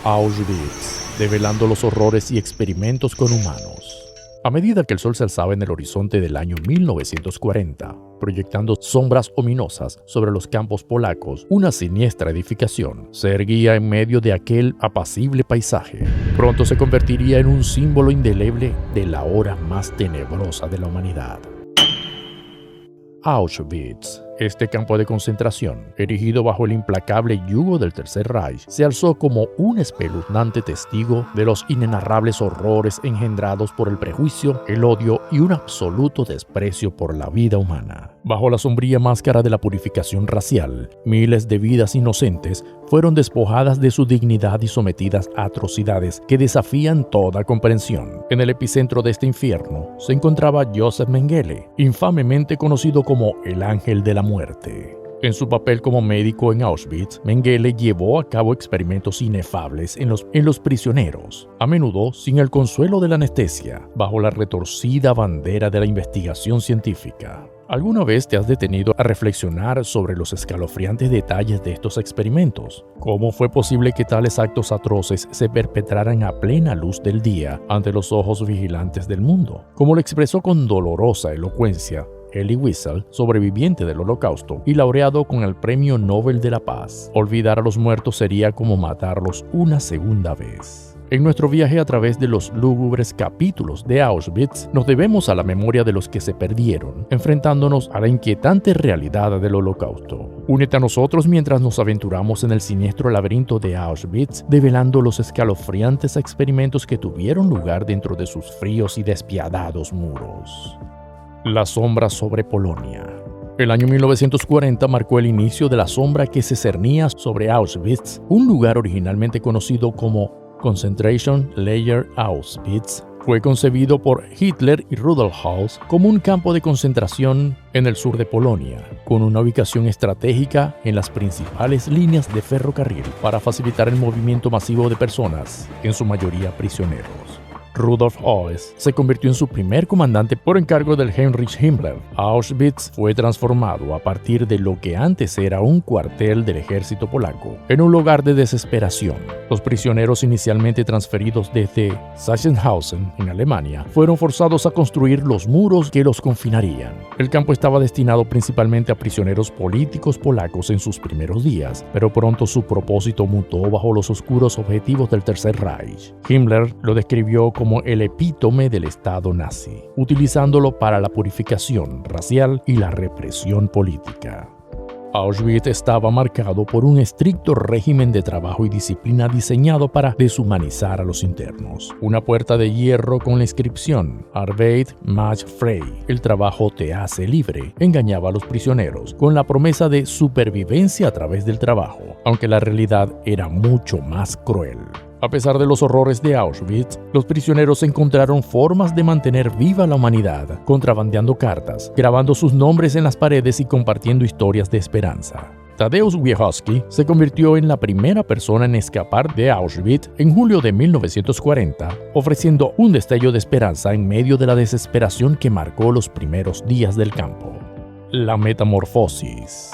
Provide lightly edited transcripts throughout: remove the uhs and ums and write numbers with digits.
Auschwitz, develando los horrores y experimentos con humanos. A medida que el sol se alzaba en el horizonte del año 1940, proyectando sombras ominosas sobre los campos polacos, una siniestra edificación se erguía en medio de aquel apacible paisaje. Pronto se convertiría en un símbolo indeleble de la hora más tenebrosa de la humanidad. Auschwitz. Este campo de concentración, erigido bajo el implacable yugo del Tercer Reich, se alzó como un espeluznante testigo de los inenarrables horrores engendrados por el prejuicio, el odio y un absoluto desprecio por la vida humana. Bajo la sombría máscara de la purificación racial, miles de vidas inocentes fueron despojadas de su dignidad y sometidas a atrocidades que desafían toda comprensión. En el epicentro de este infierno se encontraba Josef Mengele, infamemente conocido como el Ángel de la Muerte. En su papel como médico en Auschwitz, Mengele llevó a cabo experimentos inefables en los prisioneros, a menudo sin el consuelo de la anestesia, bajo la retorcida bandera de la investigación científica. ¿Alguna vez te has detenido a reflexionar sobre los escalofriantes detalles de estos experimentos? ¿Cómo fue posible que tales actos atroces se perpetraran a plena luz del día ante los ojos vigilantes del mundo? Como lo expresó con dolorosa elocuencia Elie Wiesel, sobreviviente del Holocausto y laureado con el Premio Nobel de la Paz, olvidar a los muertos sería como matarlos una segunda vez. En nuestro viaje a través de los lúgubres capítulos de Auschwitz, nos debemos a la memoria de los que se perdieron, enfrentándonos a la inquietante realidad del Holocausto. Únete a nosotros mientras nos aventuramos en el siniestro laberinto de Auschwitz, develando los escalofriantes experimentos que tuvieron lugar dentro de sus fríos y despiadados muros. La sombra sobre Polonia. El año 1940 marcó el inicio de la sombra que se cernía sobre Auschwitz, un lugar originalmente conocido como Concentration Lager Auschwitz. Fue concebido por Hitler y Rudolf Höss como un campo de concentración en el sur de Polonia, con una ubicación estratégica en las principales líneas de ferrocarril para facilitar el movimiento masivo de personas, en su mayoría prisioneros. Rudolf Höss se convirtió en su primer comandante por encargo del Heinrich Himmler. Auschwitz fue transformado a partir de lo que antes era un cuartel del ejército polaco en un lugar de desesperación. Los prisioneros inicialmente transferidos desde Sachsenhausen, en Alemania, fueron forzados a construir los muros que los confinarían. El campo estaba destinado principalmente a prisioneros políticos polacos en sus primeros días, pero pronto su propósito mutó bajo los oscuros objetivos del Tercer Reich. Himmler lo describió como el epítome del Estado nazi, utilizándolo para la purificación racial y la represión política. Auschwitz estaba marcado por un estricto régimen de trabajo y disciplina diseñado para deshumanizar a los internos. Una puerta de hierro con la inscripción Arbeit macht frei, el trabajo te hace libre, engañaba a los prisioneros con la promesa de supervivencia a través del trabajo, aunque la realidad era mucho más cruel. A pesar de los horrores de Auschwitz, los prisioneros encontraron formas de mantener viva la humanidad, contrabandeando cartas, grabando sus nombres en las paredes y compartiendo historias de esperanza. Tadeusz Wiechoski se convirtió en la primera persona en escapar de Auschwitz en julio de 1940, ofreciendo un destello de esperanza en medio de la desesperación que marcó los primeros días del campo. La metamorfosis.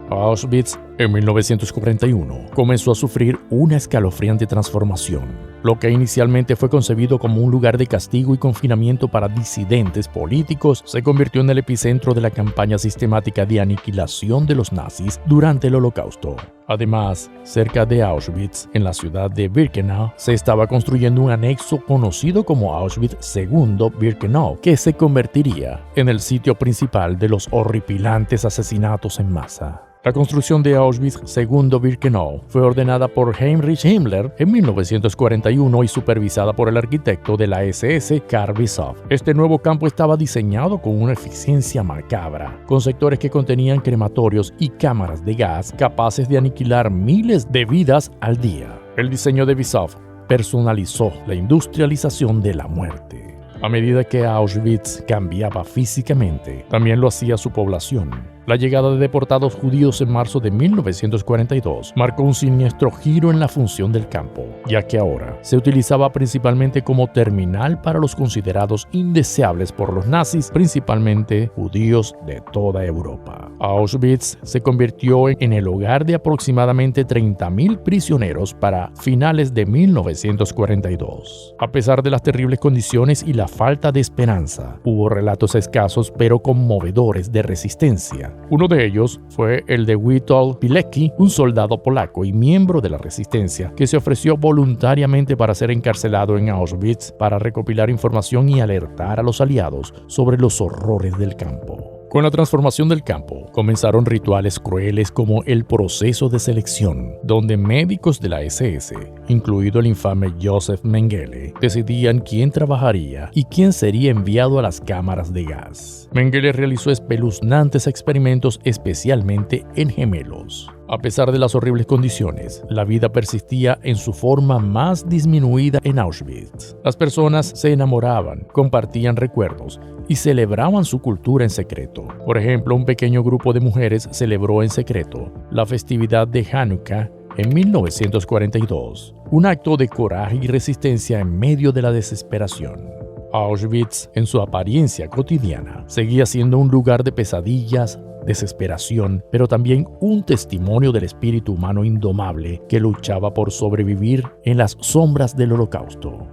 Auschwitz, en 1941, comenzó a sufrir una escalofriante transformación. Lo que inicialmente fue concebido como un lugar de castigo y confinamiento para disidentes políticos, se convirtió en el epicentro de la campaña sistemática de aniquilación de los nazis durante el Holocausto. Además, cerca de Auschwitz, en la ciudad de Birkenau, se estaba construyendo un anexo conocido como Auschwitz II Birkenau, que se convertiría en el sitio principal de los horripilantes asesinatos en masa. La construcción de Auschwitz II Birkenau fue ordenada por Heinrich Himmler en 1941 y supervisada por el arquitecto de la SS Karl Bischoff. Este nuevo campo estaba diseñado con una eficiencia macabra, con sectores que contenían crematorios y cámaras de gas capaces de aniquilar miles de vidas al día. El diseño de Bischoff personalizó la industrialización de la muerte. A medida que Auschwitz cambiaba físicamente, también lo hacía su población. La llegada de deportados judíos en marzo de 1942 marcó un siniestro giro en la función del campo, ya que ahora se utilizaba principalmente como terminal para los considerados indeseables por los nazis, principalmente judíos de toda Europa. Auschwitz se convirtió en el hogar de aproximadamente 30.000 prisioneros para finales de 1942. A pesar de las terribles condiciones y la falta de esperanza, hubo relatos escasos pero conmovedores de resistencia. Uno de ellos fue el de Witold Pilecki, un soldado polaco y miembro de la resistencia que se ofreció voluntariamente para ser encarcelado en Auschwitz para recopilar información y alertar a los aliados sobre los horrores del campo. Con la transformación del campo, comenzaron rituales crueles como el proceso de selección, donde médicos de la SS, incluido el infame Josef Mengele, decidían quién trabajaría y quién sería enviado a las cámaras de gas. Mengele realizó espeluznantes experimentos especialmente en gemelos. A pesar de las horribles condiciones, la vida persistía en su forma más disminuida en Auschwitz. Las personas se enamoraban, compartían recuerdos y celebraban su cultura en secreto. Por ejemplo, un pequeño grupo de mujeres celebró en secreto la festividad de Hanukkah en 1942, un acto de coraje y resistencia en medio de la desesperación. Auschwitz, en su apariencia cotidiana, seguía siendo un lugar de pesadillas, desesperación, pero también un testimonio del espíritu humano indomable que luchaba por sobrevivir en las sombras del Holocausto.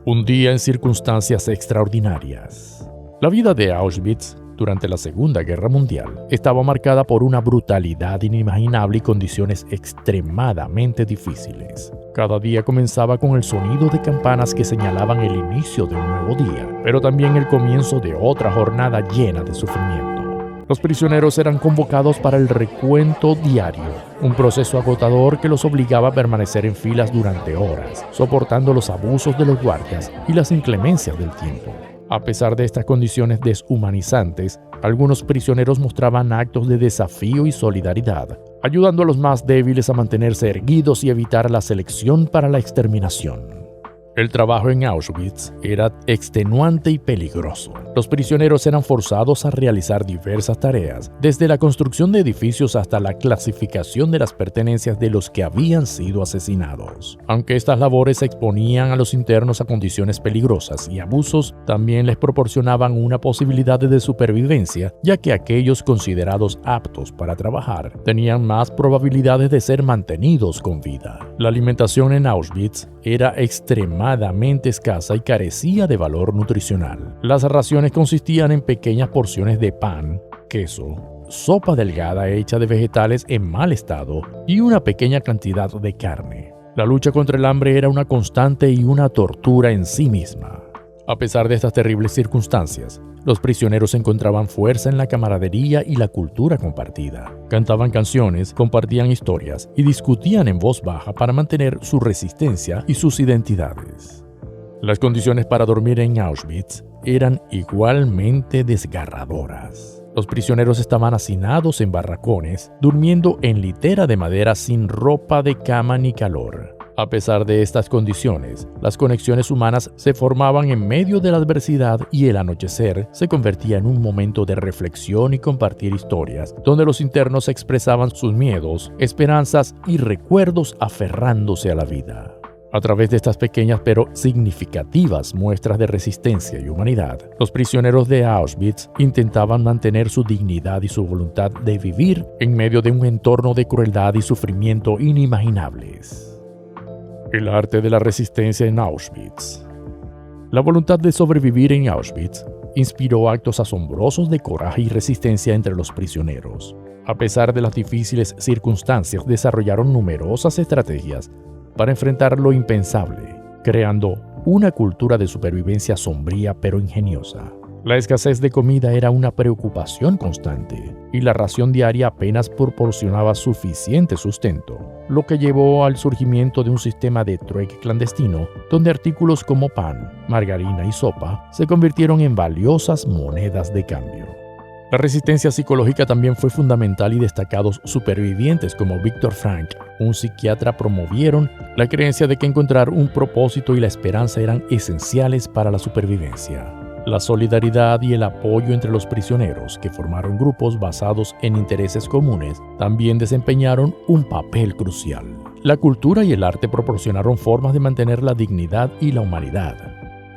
Un día en circunstancias extraordinarias. La vida de Auschwitz durante la Segunda Guerra Mundial estaba marcada por una brutalidad inimaginable y condiciones extremadamente difíciles. Cada día comenzaba con el sonido de campanas que señalaban el inicio de un nuevo día, pero también el comienzo de otra jornada llena de sufrimiento. Los prisioneros eran convocados para el recuento diario, un proceso agotador que los obligaba a permanecer en filas durante horas, soportando los abusos de los guardias y las inclemencias del tiempo. A pesar de estas condiciones deshumanizantes, algunos prisioneros mostraban actos de desafío y solidaridad, ayudando a los más débiles a mantenerse erguidos y evitar la selección para la exterminación. El trabajo en Auschwitz era extenuante y peligroso. Los prisioneros eran forzados a realizar diversas tareas, desde la construcción de edificios hasta la clasificación de las pertenencias de los que habían sido asesinados. Aunque estas labores exponían a los internos a condiciones peligrosas y abusos, también les proporcionaban una posibilidad de supervivencia, ya que aquellos considerados aptos para trabajar tenían más probabilidades de ser mantenidos con vida. La alimentación en Auschwitz era extremadamente escasa y carecía de valor nutricional. Las raciones consistían en pequeñas porciones de pan, queso, sopa delgada hecha de vegetales en mal estado y una pequeña cantidad de carne. La lucha contra el hambre era una constante y una tortura en sí misma. A pesar de estas terribles circunstancias, los prisioneros encontraban fuerza en la camaradería y la cultura compartida. Cantaban canciones, compartían historias y discutían en voz baja para mantener su resistencia y sus identidades. Las condiciones para dormir en Auschwitz eran igualmente desgarradoras. Los prisioneros estaban hacinados en barracones, durmiendo en litera de madera sin ropa de cama ni calor. A pesar de estas condiciones, las conexiones humanas se formaban en medio de la adversidad y el anochecer se convertía en un momento de reflexión y compartir historias, donde los internos expresaban sus miedos, esperanzas y recuerdos aferrándose a la vida. A través de estas pequeñas pero significativas muestras de resistencia y humanidad, los prisioneros de Auschwitz intentaban mantener su dignidad y su voluntad de vivir en medio de un entorno de crueldad y sufrimiento inimaginables. El arte de la resistencia en Auschwitz. La voluntad de sobrevivir en Auschwitz inspiró actos asombrosos de coraje y resistencia entre los prisioneros. A pesar de las difíciles circunstancias, desarrollaron numerosas estrategias para enfrentar lo impensable, creando una cultura de supervivencia sombría pero ingeniosa. La escasez de comida era una preocupación constante y la ración diaria apenas proporcionaba suficiente sustento, lo que llevó al surgimiento de un sistema de trueque clandestino donde artículos como pan, margarina y sopa se convirtieron en valiosas monedas de cambio. La resistencia psicológica también fue fundamental y destacados supervivientes como Viktor Frank, un psiquiatra, promovieron la creencia de que encontrar un propósito y la esperanza eran esenciales para la supervivencia. La solidaridad y el apoyo entre los prisioneros, que formaron grupos basados en intereses comunes, también desempeñaron un papel crucial. La cultura y el arte proporcionaron formas de mantener la dignidad y la humanidad,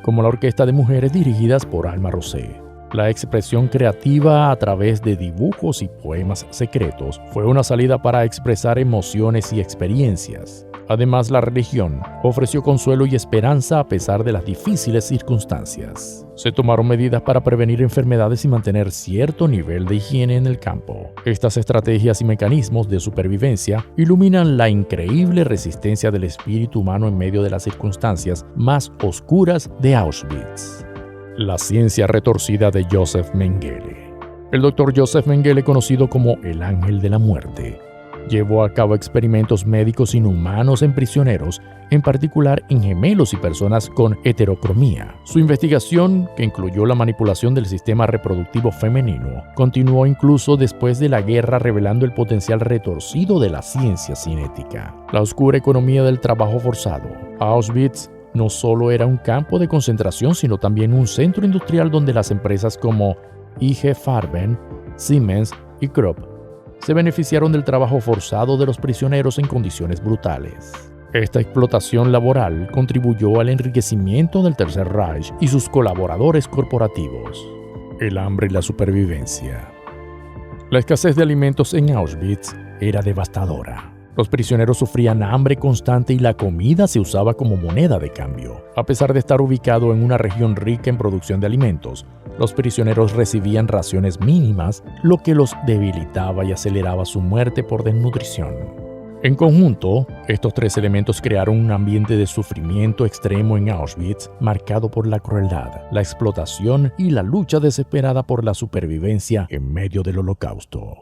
como la orquesta de mujeres dirigidas por Alma Rosé. La expresión creativa a través de dibujos y poemas secretos fue una salida para expresar emociones y experiencias. Además, la religión ofreció consuelo y esperanza a pesar de las difíciles circunstancias. Se tomaron medidas para prevenir enfermedades y mantener cierto nivel de higiene en el campo. Estas estrategias y mecanismos de supervivencia iluminan la increíble resistencia del espíritu humano en medio de las circunstancias más oscuras de Auschwitz. La ciencia retorcida de Joseph Mengele. El Dr. Joseph Mengele, conocido como el Ángel de la Muerte, llevó a cabo experimentos médicos inhumanos en prisioneros, en particular en gemelos y personas con heterocromía. Su investigación, que incluyó la manipulación del sistema reproductivo femenino, continuó incluso después de la guerra, revelando el potencial retorcido de la ciencia cinética. La oscura economía del trabajo forzado. Auschwitz no solo era un campo de concentración, sino también un centro industrial donde las empresas como IG Farben, Siemens y Krupp se beneficiaron del trabajo forzado de los prisioneros en condiciones brutales. Esta explotación laboral contribuyó al enriquecimiento del Tercer Reich y sus colaboradores corporativos. El hambre y la supervivencia. La escasez de alimentos en Auschwitz era devastadora. Los prisioneros sufrían hambre constante y la comida se usaba como moneda de cambio. A pesar de estar ubicado en una región rica en producción de alimentos, los prisioneros recibían raciones mínimas, lo que los debilitaba y aceleraba su muerte por desnutrición. En conjunto, estos tres elementos crearon un ambiente de sufrimiento extremo en Auschwitz, marcado por la crueldad, la explotación y la lucha desesperada por la supervivencia en medio del Holocausto.